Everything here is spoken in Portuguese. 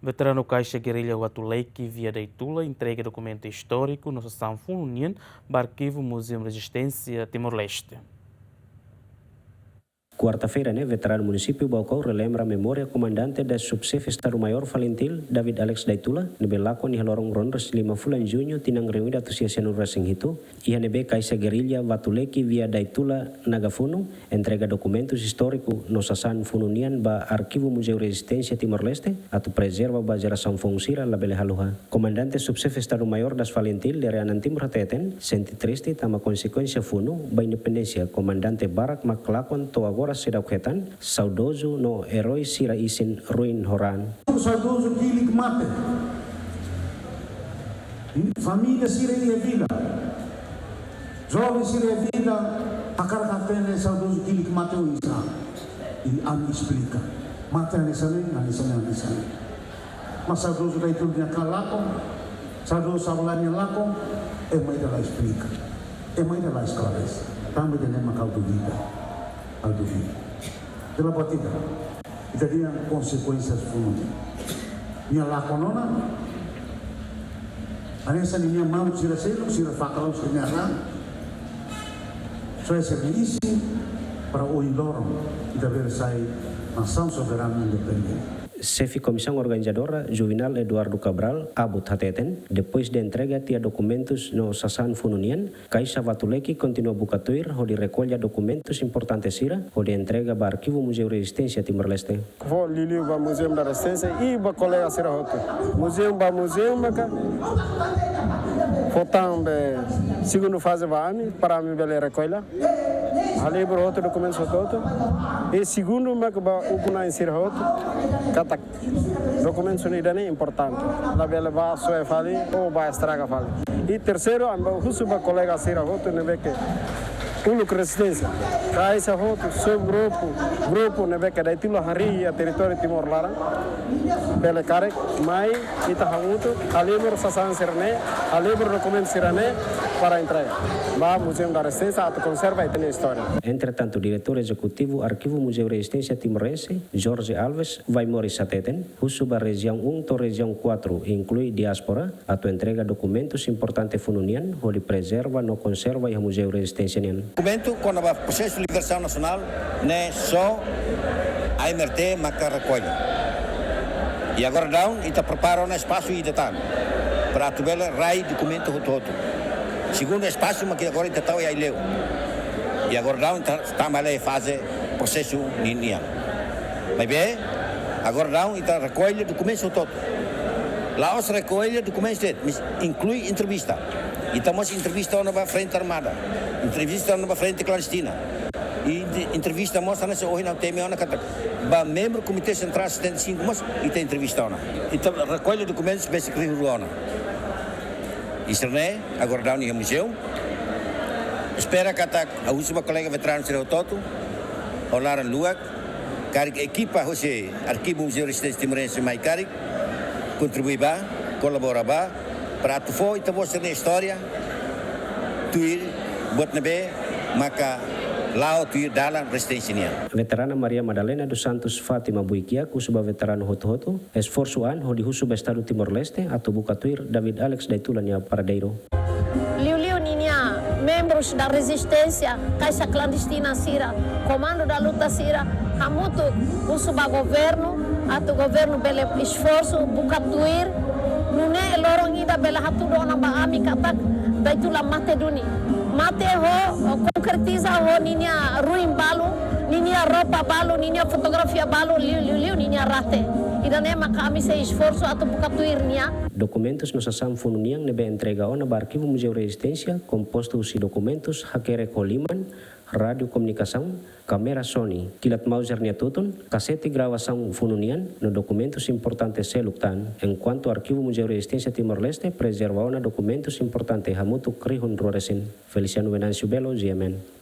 Veterano Caixa Guerrilha Watuleiki via Deitula entrega documento histórico no Sanfun União para arquivo Museu Resistência Timor-Leste. Quarta-feira, veterano município Baucau relembra a memória comandante da subchefe Estado-Maior Valentil, David Alex Daitula, nebelako ni halorong rondas 5 bulan Junho tinang reunida Asociação Racing Hito, e nebe Caixa Guerrilha Watuleiki via Daitula Nagafuno, entrega documentos históricos no Sasan Fununian ba Arquivo Museu Resistência Timor-Leste, atu preserva ba geração Fonsira la Belehaluha. Comandante subchefe Estado-Maior das Valentil, Lereanan Timor Hateten, senti triste tama consequência funo ba independência comandante Barak Maklakon to agora sira kuhetan, saudoso no herói sira isin ruin horan. Saudoso kilik mate. Família sira e vida. Jovem sira e vida. Akar katene saudoso kilik mate o isa. E an explica. Mate anisane. Mas saudoso da itu dia kalako. Saudoso saulanya lako. Mai da la explica. Mai da la esclarece. Também de nema caldo vida. Aldo vida. Pela batida. E daria consequências fundo. Minha laconona. Anessa minha mão sira selo, sira facalos que minha lá. Só esse isi para o indoro da Versailles, nação soberana independente. Chefe Comissão Organizadora, Juvenal Eduardo Cabral, Abut Hateten, depois de entrega tia documentos no Sasan Fununian, Caixa Watuleiki continua bucatuir, onde recolhe documentos importantes sira, onde entrega para Arquivo Museu Resistência Timor-Leste. Vou lili para Museu da Resistência e para colega sira hoto. Museu para museu, maka. Fotam be segundo fase vai para me bele recolha. Ali por outro documento todo. E segundo maka ba ukuna insira hoto. Katak documentos unidade importante. La bele ba so e fali ou ba estraga fali. E terceiro amba husu ba colega sira hoto ne que Uluk Resistência. Caixa hoto seu grupo ne que daí tilo hari a território Timor Lara. Bele karek mai ita hamuto alibur sasan sirne alibur documento sirane para entrega. Ba Museu da Resistência a conserva e tem história. Entretanto, o diretor executivo Arquivo Museu Resistência Timor-Leste, Jorge Alves, vai morir sateten, husuba região 1 to região 4, inclui diáspora, a tu entrega documentos importantes fununian, onde preserva no conserva e o Museu Resistência nian. Documento quando o processo de liberação nacional né só a MRT marca recolhe. E agora down está preparando um espaço e detalhe para a tubela rai documento todo. Segundo espaço mas que agora está aí leu. E agora down está mais a fase processo linear. Mas bem, agora down está recolhe documento todo. Lá os recolhe documentos inclui entrevista. E estamos entrevista na frente armada, entrevista na frente clandestina. E entrevista mostra nessa hoje não tem nenhuma cata. Ba membro do Comitê Central 75 mas e tem entrevista ona. Então recolhe documentos para se criar ona. Isso né? Agora dá no museu. Espera que a última colega veterano será o Toto. Olá Luak. Cari equipa hoje Arquivo Museu Resistência Timor-Leste mai cari contribuirá, colaborará para tu foi então você na história. Tuir buat nebe maka Lao tuir dalam resistência. Veterana Maria Madalena dos Santos Fátima Buikia, kusuba veterano Hoto-Hoto, esforçoan hodi husuba Estado Timor-Leste, atu bucatuir David Alex Daitula nia paradeiro. Liu ninia, membros da resistência, Caixa Clandestina Sira, Comando da Luta Sira, hamutu husuba governo, atu governo bele esforço bucatuir, nune lorong ida bela hatu dona ba ami katak Daitula mate duni. Mate ho concretiza ho ninia ruim balu, ninia roupa balu, ninia fotografia balu, liu ninia rate. Idane kami se esforço atu bucatuirnia. Documentos no Sasan Fununian nebe entrega ona ba Arquivo Museu Resistência, composto de documentos hakere koliman, rádio comunicação, câmera Sony, kilat Mauser Niatutun, cassete gravação Fununian, no documentos importantes seluktan, enquanto o Arquivo Museu Resistência Timor-Leste preserva ona documentos importantes hamutu krihun roresin. Feliciano Venancio Belo, GMN.